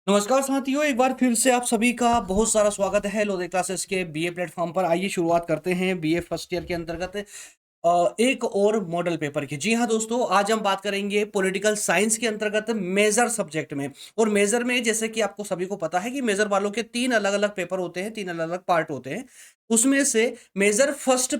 नमस्कार साथियों, एक बार फिर से आप सभी का बहुत सारा स्वागत है लोधे क्लासेस के बीए प्लेटफॉर्म पर। आइए शुरुआत करते हैं बीए फर्स्ट ईयर के अंतर्गत एक और मॉडल पेपर की। जी हाँ दोस्तों, आज हम बात करेंगे पॉलिटिकल साइंस के अंतर्गत मेजर सब्जेक्ट में। और मेजर में जैसे कि आपको सभी को पता है कि मेजर वालों के तीन अलग अलग पेपर होते हैं, तीन अलग अलग पार्ट होते हैं। उसमें से मेजर फर्स्ट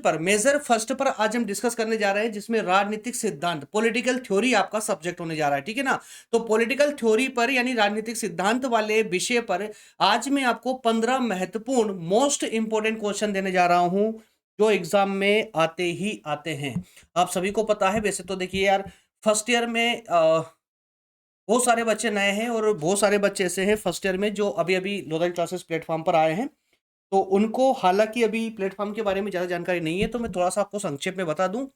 पर आज हम डिस्कस करने जा रहे हैं, जिसमें राजनीतिक सिद्धांत पॉलिटिकल थ्योरी आपका सब्जेक्ट होने जा रहा है। ठीक है ना? तो पॉलिटिकल थ्योरी पर यानी राजनीतिक सिद्धांत वाले विषय पर आज मैं आपको 15 महत्वपूर्ण मोस्ट इंपोर्टेंट क्वेश्चन देने जा रहा हूं, जो एग्जाम में आते ही आते हैं। आप सभी को पता है, वैसे तो देखिए यार, फर्स्ट ईयर में बहुत सारे बच्चे नए हैं और बहुत सारे बच्चे ऐसे हैं फर्स्ट ईयर में जो अभी अभी लोधन क्लासेस प्लेटफॉर्म पर आए हैं। तो उनको हालांकि अभी प्लेटफॉर्म के बारे में ज़्यादा जानकारी नहीं है, तो मैं थोड़ा सा आपको संक्षेप में बता दूं।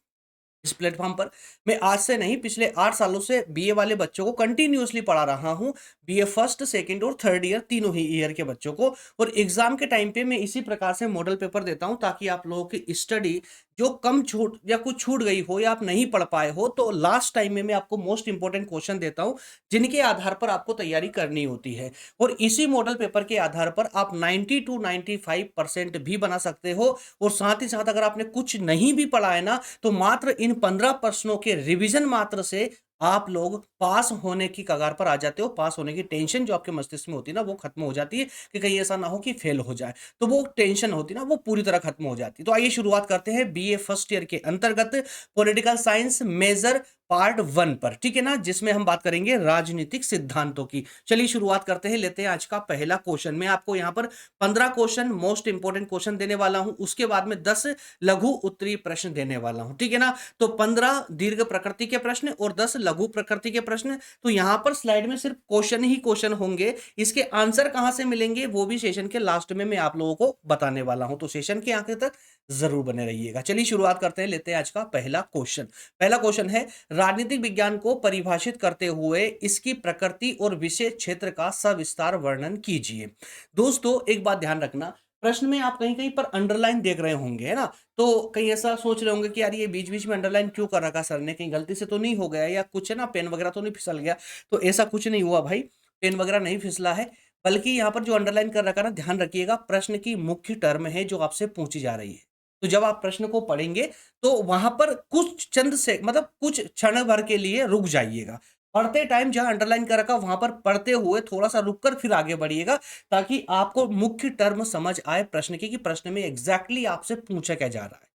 इस प्लेटफॉर्म पर मैं आज से नहीं, पिछले 8 सालों से बीए वाले बच्चों को कंटिन्यूअसली पढ़ा रहा हूं। बीए फर्स्ट, सेकंड और थर्ड ईयर, तीनों ही ईयर के बच्चों को। और एग्जाम के टाइम पे मैं इसी प्रकार से मॉडल पेपर देता हूं, ताकि आप लोगों की स्टडी जो कम छूट या कुछ छूट गई हो या आप नहीं पढ़ पाए हो, तो लास्ट टाइम में मैं आपको मोस्ट इंपोर्टेंट क्वेश्चन देता हूं, जिनके आधार पर आपको तैयारी करनी होती है। और इसी मॉडल पेपर के आधार पर आप 90 टू 95% भी बना सकते हो। और साथ ही साथ अगर आपने कुछ नहीं भी पढ़ा है ना, तो मात्र इन 15 प्रश्नों के रिवीजन मात्र से आप लोग पास होने की कगार पर आ जाते हो। पास होने की टेंशन जो आपके मस्तिष्क में होती है ना, वो खत्म हो जाती है कि कहीं ऐसा ना हो कि फेल हो जाए। तो वो टेंशन होती है ना, वो पूरी तरह खत्म हो जाती है। तो आइए शुरुआत करते हैं बीए फर्स्ट ईयर के अंतर्गत पॉलिटिकल साइंस मेजर पार्ट 1 पर। ठीक है ना? जिसमें हम बात करेंगे राजनीतिक सिद्धांतों की। चलिए शुरुआत करते हैं, लेते हैं आज का पहला क्वेश्चन। मैं आपको यहाँ पर 15 क्वेश्चन मोस्ट इंपोर्टेंट क्वेश्चन देने वाला हूं, उसके बाद में 10 लघु उत्तरीय प्रश्न देने वाला हूं। ठीक है ना? तो 15 दीर्घ प्रकृति के प्रश्न और 10 लघु प्रकृति के प्रश्न। तो यहां पर स्लाइड में सिर्फ क्वेश्चन ही क्वेश्चन होंगे। इसके आंसर कहां से मिलेंगे वो भी सेशन के लास्ट में मैं आप लोगों को बताने वाला हूं। तो सेशन के आखिर तक जरूर बने रहिएगा। चलिए शुरुआत करते हैं, लेते हैं आज का पहला क्वेश्चन। पहला क्वेश्चन है, राजनीतिक विज्ञान को परिभाषित करते हुए इसकी प्रकृति और विषय क्षेत्र का सविस्तार वर्णन कीजिए। दोस्तों एक बात ध्यान रखना, प्रश्न में आप कहीं कहीं पर अंडरलाइन देख रहे होंगे, है ना? तो कहीं ऐसा सोच रहे होंगे कि यार ये बीच बीच में अंडरलाइन क्यों कर रखा सर ने, कहीं गलती से तो नहीं हो गया या कुछ, है ना, पेन वगैरह तो नहीं फिसल गया। तो ऐसा कुछ नहीं हुआ भाई, पेन वगैरह नहीं फिसला है। बल्कि यहाँ पर जो अंडरलाइन कर रखा ना, ध्यान रखिएगा, प्रश्न की मुख्य टर्म है जो आपसे पूछी जा रही है। तो जब आप प्रश्न को पढ़ेंगे तो वहां पर कुछ चंद से मतलब कुछ क्षण भर के लिए रुक जाइएगा। पढ़ते टाइम जहां अंडरलाइन कर रखा वहां पर पढ़ते हुए थोड़ा सा रुककर फिर आगे बढ़िएगा, ताकि आपको मुख्य टर्म समझ आए प्रश्न की, कि प्रश्न में एग्जैक्टली आपसे पूछा क्या जा रहा है।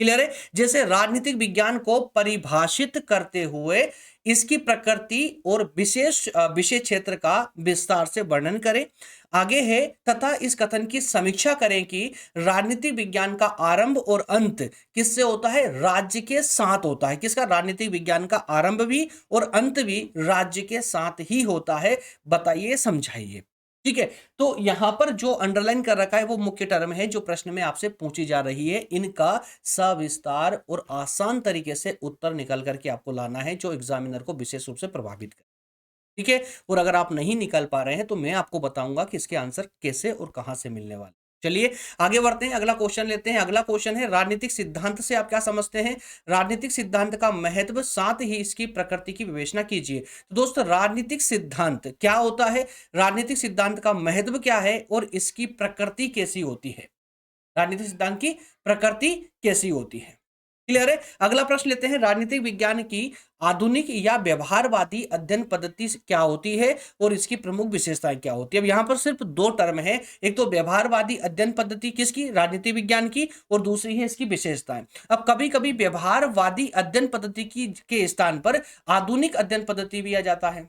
क्लियर है? जैसे राजनीतिक विज्ञान को परिभाषित करते हुए इसकी प्रकृति और विशेष क्षेत्र का विस्तार से वर्णन करें। आगे है, तथा इस कथन की समीक्षा करें कि राजनीतिक विज्ञान का आरंभ और अंत किससे होता है? राज्य के साथ होता है। किसका? राजनीतिक विज्ञान का आरंभ भी और अंत भी राज्य के साथ ही होता है। बताइए, समझाइए। ठीक है? तो यहां पर जो अंडरलाइन कर रखा है वो मुख्य टर्म है जो प्रश्न में आपसे पूछी जा रही है। इनका सविस्तार और आसान तरीके से उत्तर निकल करके आपको लाना है, जो एग्जामिनर को विशेष रूप से प्रभावित करे। ठीक है? और अगर आप नहीं निकाल पा रहे हैं तो मैं आपको बताऊंगा कि इसके आंसर कैसे और कहां से मिलने वाले। चलिए आगे बढ़ते हैं, अगला क्वेश्चन लेते हैं। अगला क्वेश्चन है, राजनीतिक सिद्धांत से आप क्या समझते हैं? राजनीतिक सिद्धांत का महत्व, साथ ही इसकी प्रकृति की विवेचना कीजिए। तो दोस्तों, राजनीतिक सिद्धांत क्या होता है, राजनीतिक सिद्धांत का महत्व क्या है और इसकी प्रकृति कैसी होती है? राजनीतिक सिद्धांत की प्रकृति कैसी होती है? क्लियर है? अगला प्रश्न लेते हैं, राजनीतिक विज्ञान की आधुनिक या व्यवहारवादी अध्ययन पद्धति क्या होती है और इसकी प्रमुख विशेषताएं क्या होती है? अब यहां पर सिर्फ दो टर्म है, एक तो व्यवहारवादी अध्ययन पद्धति किसकी? राजनीतिक विज्ञान की, और दूसरी है इसकी विशेषताएं। अब कभी कभी व्यवहारवादी अध्ययन पद्धति की के स्थान पर आधुनिक अध्ययन पद्धति भी आ जाता है।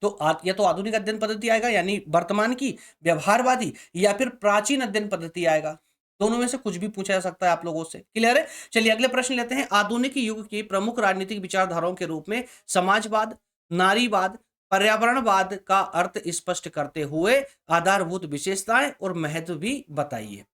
तो या तो आधुनिक अध्ययन पद्धति आएगा यानी वर्तमान की व्यवहारवादी, या फिर प्राचीन अध्ययन पद्धति आएगा। दोनों में से कुछ भी पूछा जा सकता है आप लोगों से। क्लियर है? चलिए अगले प्रश्न लेते हैं, आधुनिक युग की प्रमुख राजनीतिक विचारधाराओं के रूप में समाजवाद, नारीवाद, पर्यावरणवाद का अर्थ स्पष्ट करते हुए आधारभूत विशेषताएं और महत्व भी बताइए।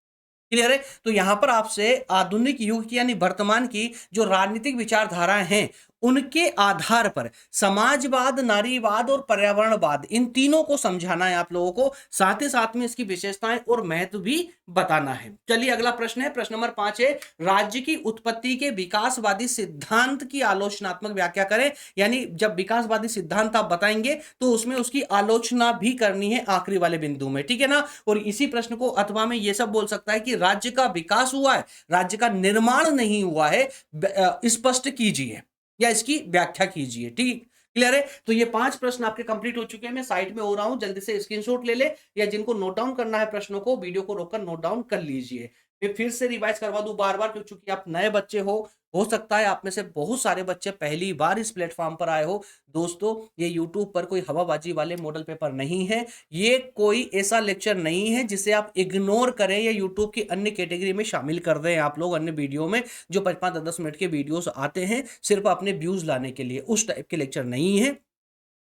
क्लियर है? तो यहां पर आपसे आधुनिक युग की यानी वर्तमान की जो राजनीतिक विचारधाराएं हैं उनके आधार पर समाजवाद, नारीवाद और पर्यावरणवाद, इन तीनों को समझाना है आप लोगों को, साथ ही साथ में इसकी विशेषताएं और महत्व भी बताना है। चलिए अगला प्रश्न है, प्रश्न नंबर 5 है, राज्य की उत्पत्ति के विकासवादी सिद्धांत की आलोचनात्मक व्याख्या करें। यानी जब विकासवादी सिद्धांत आप बताएंगे तो उसमें उसकी आलोचना भी करनी है आखिरी वाले बिंदु में, ठीक है ना। और इसी प्रश्न को अथवा में यह सब बोल सकता है कि राज्य का विकास हुआ है, राज्य का निर्माण नहीं हुआ है, स्पष्ट कीजिए या इसकी व्याख्या कीजिए। ठीक, क्लियर है। तो ये 5 प्रश्न आपके कंप्लीट हो चुके हैं, मैं साइड में हो रहा हूं, जल्दी से स्क्रीनशॉट ले ले, या जिनको नोट डाउन करना है प्रश्नों को वीडियो को रोककर नोट डाउन कर लीजिए। फिर से रिवाइज करवा दूं बार बार, क्योंकि आप नए बच्चे हो सकता है आप में से बहुत सारे बच्चे पहली बार इस प्लेटफॉर्म पर आए हो। दोस्तों, ये यूट्यूब पर कोई हवाबाजी वाले मॉडल पेपर नहीं है, ये कोई ऐसा लेक्चर नहीं है जिसे आप इग्नोर करें या यूट्यूब की अन्य कैटेगरी में शामिल कर दें आप लोग अन्य वीडियो में, जो 5-5 10 मिनट के वीडियोस आते हैं सिर्फ अपने व्यूज लाने के लिए। उस टाइप के लेक्चर नहीं है।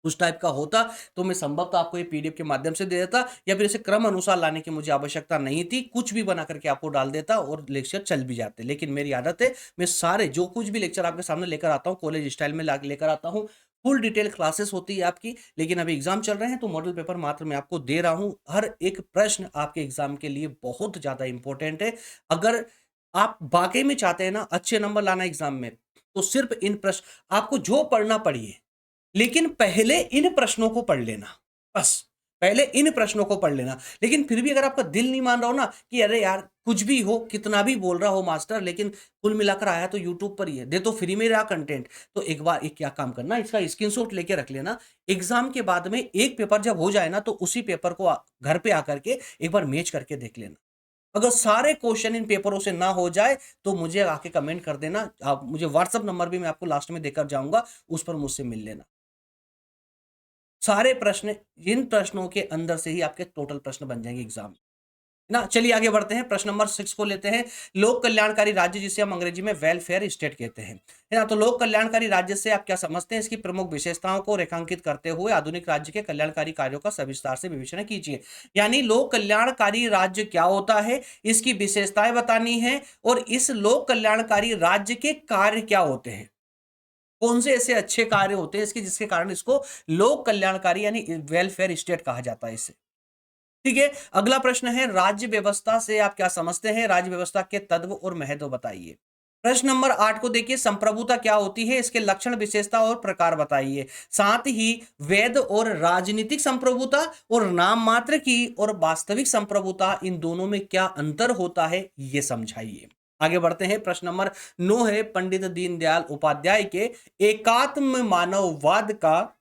उस टाइप का होता तो मैं संभवतः आपको ये पीडीएफ के माध्यम से दे देता, या फिर इसे क्रम अनुसार लाने की मुझे आवश्यकता नहीं थी, कुछ भी बना करके आपको डाल देता और लेक्चर चल भी जाते। लेकिन मेरी आदत है, मैं सारे जो कुछ भी लेक्चर आपके सामने लेकर आता हूँ कॉलेज स्टाइल में लेकर आता हूँ। फुल डिटेल क्लासेस होती है आपकी, लेकिन अभी एग्जाम चल रहे हैं तो मॉडल पेपर मात्र मैं आपको दे रहा हूँ। हर एक प्रश्न आपके एग्जाम के लिए बहुत ज्यादा इंपॉर्टेंट है। अगर आप वाकई में चाहते हैं ना अच्छे नंबर लाना एग्जाम में, तो सिर्फ इन प्रश्न आपको जो पढ़ना पढ़िए, लेकिन पहले इन प्रश्नों को पढ़ लेना, बस पहले इन प्रश्नों को पढ़ लेना। लेकिन फिर भी अगर आपका दिल नहीं मान रहा हो ना कि अरे यार कुछ भी हो, कितना भी बोल रहा हो मास्टर, लेकिन कुल मिलाकर आया तो यूट्यूब पर ही है, दे तो फ्री में रहा कंटेंट, तो एक बार एक क्या काम करना, इसका स्क्रीनशॉट लेके रख लेना। एग्जाम के बाद में एक पेपर जब हो जाए ना, तो उसी पेपर को घर पे आकर के एक बार मैच करके देख लेना। अगर सारे क्वेश्चन इन पेपरों से ना हो जाए तो मुझे आके कमेंट कर देना, आप मुझे व्हाट्सअप नंबर भी मैं आपको लास्ट में देकर जाऊंगा, उस पर मुझसे मिल लेना। सारे प्रश्न, इन प्रश्नों के अंदर से ही आपके टोटल प्रश्न बन जाएंगे एग्जाम ना। चलिए आगे बढ़ते हैं, प्रश्न नंबर 6 को लेते हैं। लोक कल्याणकारी राज्य, जिसे हम अंग्रेजी में वेलफेयर स्टेट कहते हैं, है ना। तो लोक कल्याणकारी राज्य से आप क्या समझते हैं, इसकी प्रमुख विशेषताओं को रेखांकित करते हुए आधुनिक राज्य के कल्याणकारी कार्यों का सविस्तार से विवेचना कीजिए। यानी लोक कल्याणकारी राज्य क्या होता है, इसकी विशेषताएं बतानी है, और इस लोक कल्याणकारी राज्य के कार्य क्या होते हैं, कौन से ऐसे अच्छे कार्य होते हैं इसके जिसके कारण इसको लोक कल्याणकारी यानी वेलफेयर स्टेट कहा जाता है इसे। ठीक है, अगला प्रश्न है, राज्य व्यवस्था से आप क्या समझते हैं, राज्य व्यवस्था के तत्व और महत्व बताइए। प्रश्न नंबर 8 को देखिए, संप्रभुता क्या होती है, इसके लक्षण, विशेषता और प्रकार बताइए। साथ ही वैध और राजनीतिक संप्रभुता और नाम मात्र की और वास्तविक संप्रभुता, इन दोनों में क्या अंतर होता है ये समझाइए। आगे बढ़ते हैं, प्रश्न नंबर 9 है, पंडित दीनदयाल उपाध्याय के एकात्म मानववाद का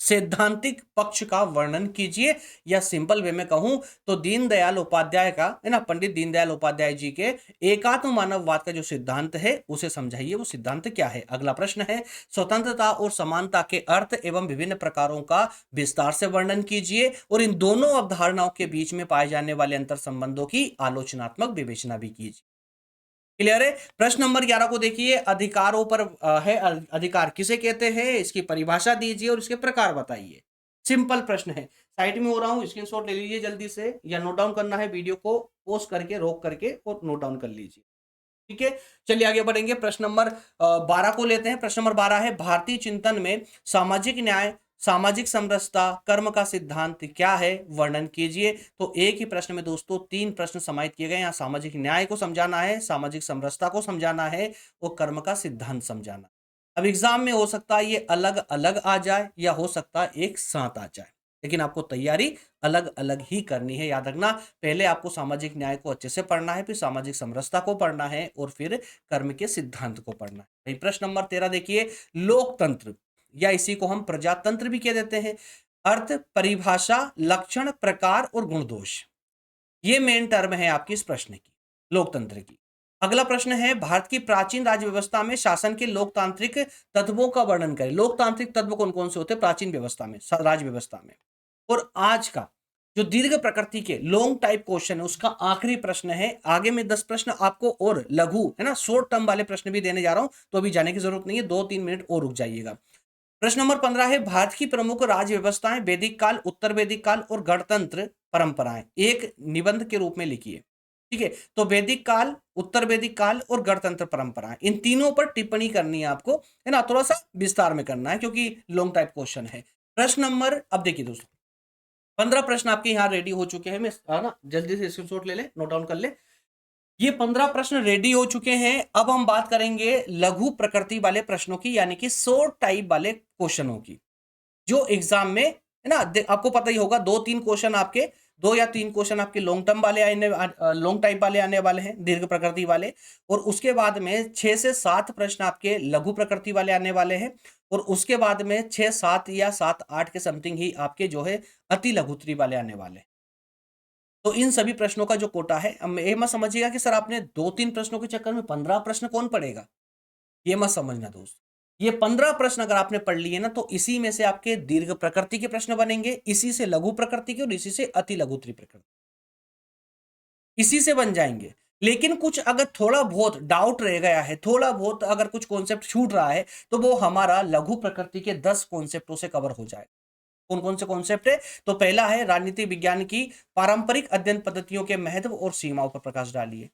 सैद्धांतिक पक्ष का वर्णन कीजिए। या सिंपल वे में कहूं तो दीनदयाल उपाध्याय का, है ना, पंडित दीनदयाल उपाध्याय जी के एकात्म मानववाद का जो सिद्धांत है उसे समझाइए, वो सिद्धांत क्या है। अगला प्रश्न है, स्वतंत्रता और समानता के अर्थ एवं विभिन्न प्रकारों का विस्तार से वर्णन कीजिए, और इन दोनों अवधारणाओं के बीच में पाए जाने वाले अंतर संबंधों की आलोचनात्मक विवेचना भी कीजिए। क्लियर है। प्रश्न नंबर 11 को देखिए, अधिकारों पर है, अधिकार किसे कहते हैं, इसकी परिभाषा दीजिए और इसके प्रकार बताइए। सिंपल प्रश्न है, साइड में हो रहा हूं, स्क्रीनशॉट ले लीजिए जल्दी से, या नोट डाउन करना है वीडियो को पॉज करके, रोक करके और नोट डाउन कर लीजिए। ठीक है, चलिए आगे बढ़ेंगे, प्रश्न नंबर 12 को लेते हैं। प्रश्न नंबर 12 है, भारतीय चिंतन में सामाजिक न्याय, सामाजिक समरसता, कर्म का सिद्धांत क्या है, वर्णन कीजिए। तो एक ही प्रश्न में दोस्तों 3 प्रश्न समाहित किए गए। यहाँ सामाजिक न्याय को समझाना है, सामाजिक समरसता को समझाना है और कर्म का सिद्धांत समझाना। अब एग्जाम में हो सकता है ये अलग अलग आ जाए या हो सकता है एक साथ आ जाए, लेकिन आपको तैयारी अलग अलग ही करनी है। याद रखना, पहले आपको सामाजिक न्याय को अच्छे से पढ़ना है, फिर सामाजिक समरसता को पढ़ना है और फिर कर्म के सिद्धांत को पढ़ना है। प्रश्न नंबर 13 देखिए, लोकतंत्र या इसी को हम प्रजातंत्र भी कह देते हैं, अर्थ, परिभाषा, लक्षण, प्रकार और गुण दोष, ये मेन टर्म है आपकी इस प्रश्न की, लोकतंत्र की। अगला प्रश्न है, भारत की प्राचीन राज्य व्यवस्था में शासन के लोकतांत्रिक तत्वों का वर्णन करें। लोकतांत्रिक तत्व कौन कौन से होते हैं प्राचीन व्यवस्था में, राज्य व्यवस्था में। और आज का जो दीर्घ प्रकृति के लॉन्ग टाइप क्वेश्चन है उसका आखिरी प्रश्न है। आगे में 10 प्रश्न आपको और लघु, है ना, शॉर्ट टर्म वाले प्रश्न भी देने जा रहा हूं, तो अभी जाने की जरूरत नहीं है, 2-3 मिनट और रुक जाइएगा। प्रश्न नंबर 15 है, भारत की प्रमुख राज्य व्यवस्थाएं, वैदिक काल, उत्तर वैदिक काल और गणतंत्र परंपराएं, एक निबंध के रूप में लिखिए। ठीक है। तो वैदिक काल, उत्तर वैदिक काल और गणतंत्र परंपरा, इन तीनों पर टिप्पणी करनी है आपको, है ना, थोड़ा सा विस्तार में करना है क्योंकि लॉन्ग टाइप क्वेश्चन है। प्रश्न नंबर, अब देखिए दोस्तों 15 प्रश्न आपके यहाँ रेडी हो चुके हैं, मैं है ना जल्दी से स्क्रीनशॉट ले ले, नोट डाउन कर ले। ये 15 प्रश्न रेडी हो चुके हैं। अब हम बात करेंगे लघु प्रकृति वाले प्रश्नों की, यानी कि शॉर्ट टाइप वाले क्वेश्चनों की, जो एग्जाम में, है ना, आपको पता ही होगा, 2-3 क्वेश्चन आपके, 2 या 3 क्वेश्चन आपके लॉन्ग टर्म वाले आने, लॉन्ग टाइप वाले आने वाले हैं, दीर्घ प्रकृति वाले, और उसके बाद में 6 से 7 प्रश्न आपके लघु प्रकृति वाले आने वाले हैं, और उसके बाद में 6-7 या 7-8 के समथिंग ही आपके जो है अति लघुत्री वाले आने वाले हैं। तो इन सभी प्रश्नों का जो कोटा है, अब ये मत समझिएगा कि सर आपने 2-3 प्रश्नों के चक्कर में 15 प्रश्न कौन पढ़ेगा, ये मत समझना दोस्त। ये 15 प्रश्न अगर आपने पढ़ लिए ना, तो इसी में से आपके दीर्घ प्रकृति के प्रश्न बनेंगे, इसी से लघु प्रकृति के, और इसी से अति लघुत्री प्रकृति, इसी से बन जाएंगे। लेकिन कुछ अगर थोड़ा बहुत डाउट रह गया है, थोड़ा बहुत अगर कुछ कॉन्सेप्ट छूट रहा है, तो वो हमारा लघु प्रकृति के 10 कॉन्सेप्टों से कवर हो जाएगा। कौन कौन से कॉन्सेप्ट है? तो पहला है राजनीति विज्ञान की पारंपरिक अध्ययन पद्धतियों के महत्व और सीमाओं पर प्रकाश डालिए।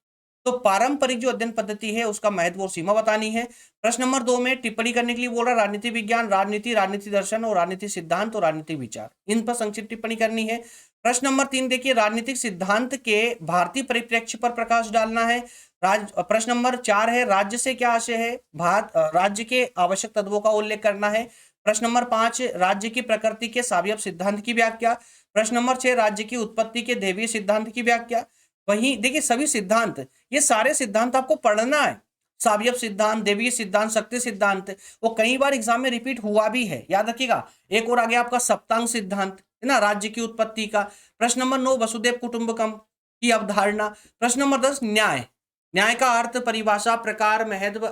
तो पारंपरिक जो अध्ययन पद्धति है उसका महत्व और सीमा बतानी है। प्रश्न नंबर 2 में टिप्पणी करने के लिए बोल रहा है राजनीति विज्ञान, राजनीति, राजनीति दर्शन और राजनीति सिद्धांत और राजनीति विचार, इन पर संक्षिप्त टिप्पणी करनी है। प्रश्न नंबर 3 देखिए, राजनीतिक सिद्धांत के भारतीय परिप्रेक्ष्य पर प्रकाश डालना है। प्रश्न नंबर 4 है राज्य से क्या आशय है, भारत राज्य के आवश्यक तत्वों का उल्लेख करना है। प्रश्न नंबर 5 राज्य की प्रकृति के सावयव सिद्धांत की व्याख्या। प्रश्न नंबर 6 राज्य की उत्पत्ति के दैवीय सिद्धांत की व्याख्या। वहीं देखिए सभी सिद्धांत, ये सारे सिद्धांत आपको पढ़ना है, सावयव सिद्धांत, दैवीय सिद्धांत, शक्ति सिद्धांत, वो कई बार एग्जाम में रिपीट हुआ भी है, याद रखिएगा। एक और आगे आपका सप्तांग सिद्धांत, है ना, राज्य की उत्पत्ति का। प्रश्न नंबर 9 वसुदेव कुटुंबकम की अवधारणा। प्रश्न नंबर 10 न्याय, न्याय का अर्थ, परिभाषा, प्रकार, महत्व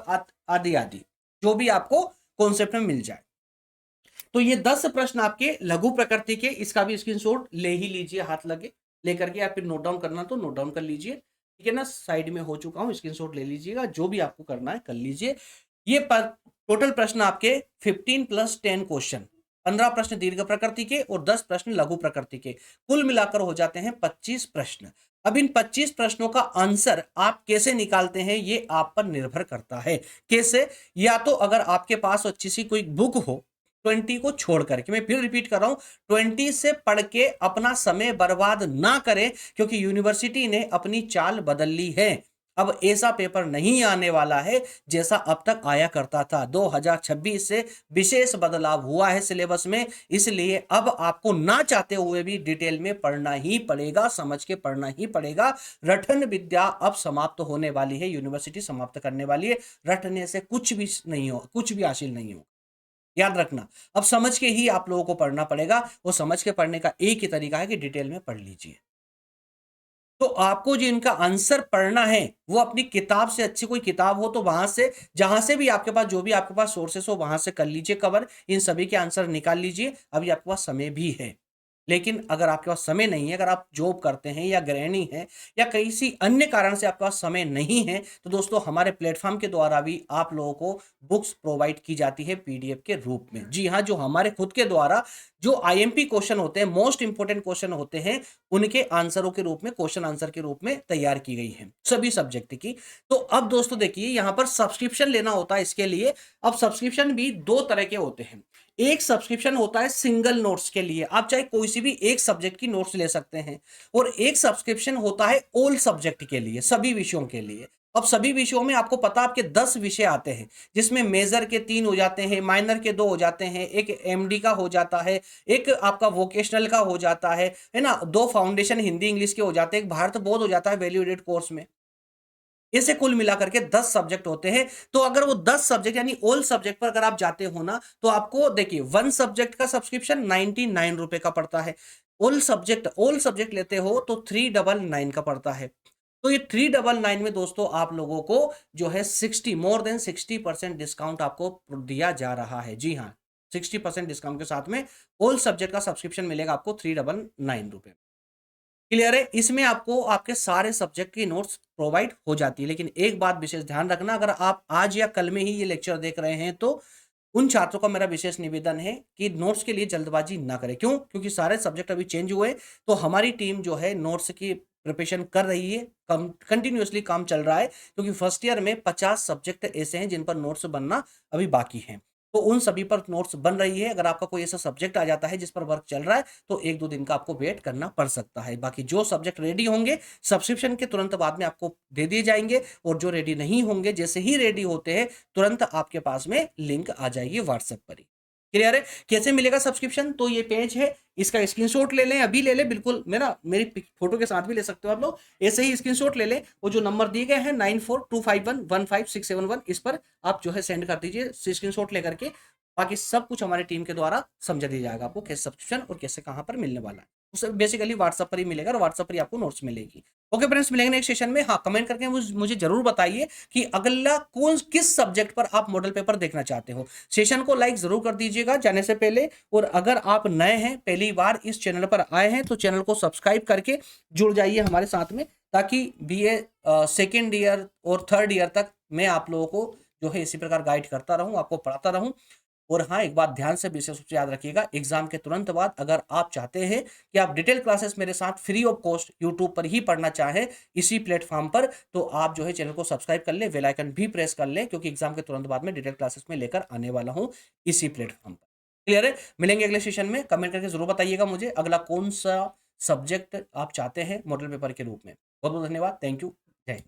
आदि आदि, जो भी आपको कॉन्सेप्ट में मिल जाए। तो ये 10 प्रश्न आपके लघु प्रकृति के, इसका भी स्क्रीनशॉट ले ही लीजिए, हाथ लगे लेकर के, या फिर नोट डाउन करना तो नोट डाउन कर लीजिए, ठीक है ना, साइड में हो चुका हूं, स्क्रीनशॉट ले लीजिएगा, जो भी आपको करना है कर लीजिए। ये टोटल प्रश्न आपके 15 + 10 क्वेश्चन, 15 प्रश्न दीर्घ प्रकृति के और 10 प्रश्न लघु प्रकृति के, कुल मिलाकर हो जाते हैं 25 प्रश्न। अब इन 25 प्रश्नों का आंसर आप कैसे निकालते हैं ये आप पर निर्भर करता है। कैसे? या तो अगर आपके पास अच्छी सी कोई बुक हो, 20 को छोड़ करके, मैं फिर रिपीट कर रहा हूं, 20 से पढ़ के अपना समय बर्बाद ना करें, क्योंकि यूनिवर्सिटी ने अपनी चाल बदल ली है। अब ऐसा पेपर नहीं आने वाला है जैसा अब तक आया करता था। 2026 से विशेष बदलाव हुआ है सिलेबस में, इसलिए अब आपको ना चाहते हुए भी डिटेल में पढ़ना ही पड़ेगा, समझ के पढ़ना ही पड़ेगा। रटन विद्या अब समाप्त होने वाली है, यूनिवर्सिटी समाप्त करने वाली है। रटने से कुछ भी नहीं हो, कुछ भी हासिल नहीं हो, याद रखना। अब समझ के ही आप लोगों को पढ़ना पड़ेगा। वो समझ के पढ़ने का एक ही तरीका है कि डिटेल में पढ़ लीजिए। तो आपको जो इनका आंसर पढ़ना है वो अपनी किताब से, अच्छी कोई किताब हो तो वहां से, जहां से भी आपके पास, जो भी आपके पास सोर्सेस हो वहां से कर लीजिए कवर, इन सभी के आंसर निकाल लीजिए। अभी आपके पास समय भी है। लेकिन अगर आपके पास समय नहीं है, अगर आप जॉब करते हैं या गृहिणी हैं या किसी अन्य कारण से आपके पास समय नहीं है, तो दोस्तों हमारे प्लेटफॉर्म के द्वारा भी आप लोगों को बुक्स प्रोवाइड की जाती है पीडीएफ के रूप में। जी हाँ, जो हमारे खुद के द्वारा जो आईएमपी क्वेश्चन होते हैं, मोस्ट इंपोर्टेंट क्वेश्चन होते हैं, उनके आंसरों के रूप में, क्वेश्चन आंसर के रूप में तैयार की गई है सभी सब्जेक्ट की। तो अब दोस्तों देखिए, यहां पर सब्सक्रिप्शन लेना होता है इसके लिए। अब सब्सक्रिप्शन भी 2 तरह के होते हैं। एक सब्सक्रिप्शन होता है सिंगल नोट्स के लिए, आप चाहे कोई सी भी एक सब्जेक्ट की नोट्स ले सकते हैं, और एक सब्सक्रिप्शन होता है ऑल सब्जेक्ट के लिए, सभी विषयों के लिए। अब सभी विषयों में आपको पता, आपके 10 विषय आते हैं, जिसमें मेजर के 3 हो जाते हैं, माइनर के 2 हो जाते हैं, एक एमडी का हो जाता है, एक आपका वोकेशनल का हो जाता है ना, 2 फाउंडेशन हिंदी इंग्लिश के हो जाते हैं, एक भारत बोध हो जाता है वैल्यू एडेड कोर्स में। इसे कुल मिलाकर के 10 सब्जेक्ट होते हैं। तो अगर वो 10 सब्जेक्ट यानी ऑल सब्जेक्ट पर अगर आप जाते हो ना, तो आपको देखिए 1 सब्जेक्ट का सब्सक्रिप्शन 99 रुपए का पड़ता है। ऑल सब्जेक्ट लेते हो तो 399 का पड़ता है। तो ये 399 में दोस्तों आप लोगों को जो है 60, मोर देन 60% डिस्काउंट आपको दिया जा रहा है। जी हाँ, 60% डिस्काउंट के साथ में ऑल सब्जेक्ट का सब्सक्रिप्शन मिलेगा आपको 399 रुपए। क्लियर है? इसमें आपको आपके सारे सब्जेक्ट की नोट्स प्रोवाइड हो जाती है। लेकिन एक बात विशेष ध्यान रखना, अगर आप आज या कल में ही ये लेक्चर देख रहे हैं तो उन छात्रों का मेरा विशेष निवेदन है कि नोट्स के लिए जल्दबाजी ना करें। क्यों? क्योंकि सारे सब्जेक्ट अभी चेंज हुए, तो हमारी टीम जो है नोट्स की प्रिपरेशन कर रही है, कंटिन्यूअसली काम चल रहा है, क्योंकि फर्स्ट ईयर में 50 सब्जेक्ट ऐसे हैं जिन पर नोट्स बनना अभी बाकी हैं। तो उन सभी पर नोट्स बन रही है। अगर आपका कोई ऐसा सब्जेक्ट आ जाता है जिस पर वर्क चल रहा है, तो 1-2 दिन का आपको वेट करना पड़ सकता है। बाकी जो सब्जेक्ट रेडी होंगे, सब्सक्रिप्शन के तुरंत बाद में आपको दे दिए जाएँगे, और जो रेडी नहीं होंगे, जैसे ही रेडी होते हैं, तुरंत आपके पास में लिंक आ जाएगी व्हाट्सएप पर ही। क्लियर है? कैसे मिलेगा सब्सक्रिप्शन? तो ये पेज है, इसका स्क्रीनशॉट ले लें, अभी ले लें, बिल्कुल मेरी फोटो के साथ भी ले सकते हो आप लोग। ऐसे ही स्क्रीनशॉट ले लें, वो जो नंबर दिए गए हैं 9425115671, इस पर आप जो है सेंड कर दीजिए स्क्रीनशॉट लेकर के। बाकी सब कुछ हमारी टीम के द्वारा समझा दिया जाएगा आपको, कैसे सब्सक्रिप्शन और कैसे कहाँ पर मिलने वाला है। उसे बेसिकली व्हाट्सएप पर ही मिलेगा, और व्हाट्सएप पर ही आपको नोट्स मिलेगी। ओके फ्रेंड्स, मिलेंगे नेक्स्ट सेशन में। हाँ, कमेंट करके मुझे जरूर बताइए कि अगला किस सब्जेक्ट पर आप मॉडल पेपर देखना चाहते हो। सेशन को लाइक जरूर कर दीजिएगा जाने से पहले, और अगर आप नए हैं, पहली बार इस चैनल पर आए हैं, तो चैनल को सब्सक्राइब करके जुड़ जाइए हमारे साथ में, ताकि बीए सेकेंड ईयर और थर्ड ईयर तक मैं आप लोगों को जो है इसी प्रकार गाइड करता रहूं, आपको पढ़ाता रहूं। और हाँ, एक बात ध्यान से विशेष रूप से याद रखिएगा, एग्जाम के तुरंत बाद अगर आप चाहते हैं कि आप डिटेल क्लासेस मेरे साथ फ्री ऑफ कॉस्ट यूट्यूब पर ही पढ़ना चाहें, इसी प्लेटफॉर्म पर, तो आप जो है चैनल को सब्सक्राइब कर लें, बेल आइकन भी प्रेस कर लें, क्योंकि एग्जाम के तुरंत बाद में डिटेल क्लासेस में लेकर आने वाला हूं इसी प्लेटफॉर्म पर। क्लियर है? मिलेंगे अगले सेशन में। कमेंट करके जरूर बताइएगा मुझे अगला कौन सा सब्जेक्ट आप चाहते हैं मॉडल पेपर के रूप में। बहुत बहुत धन्यवाद। Thank you. जय हिंद।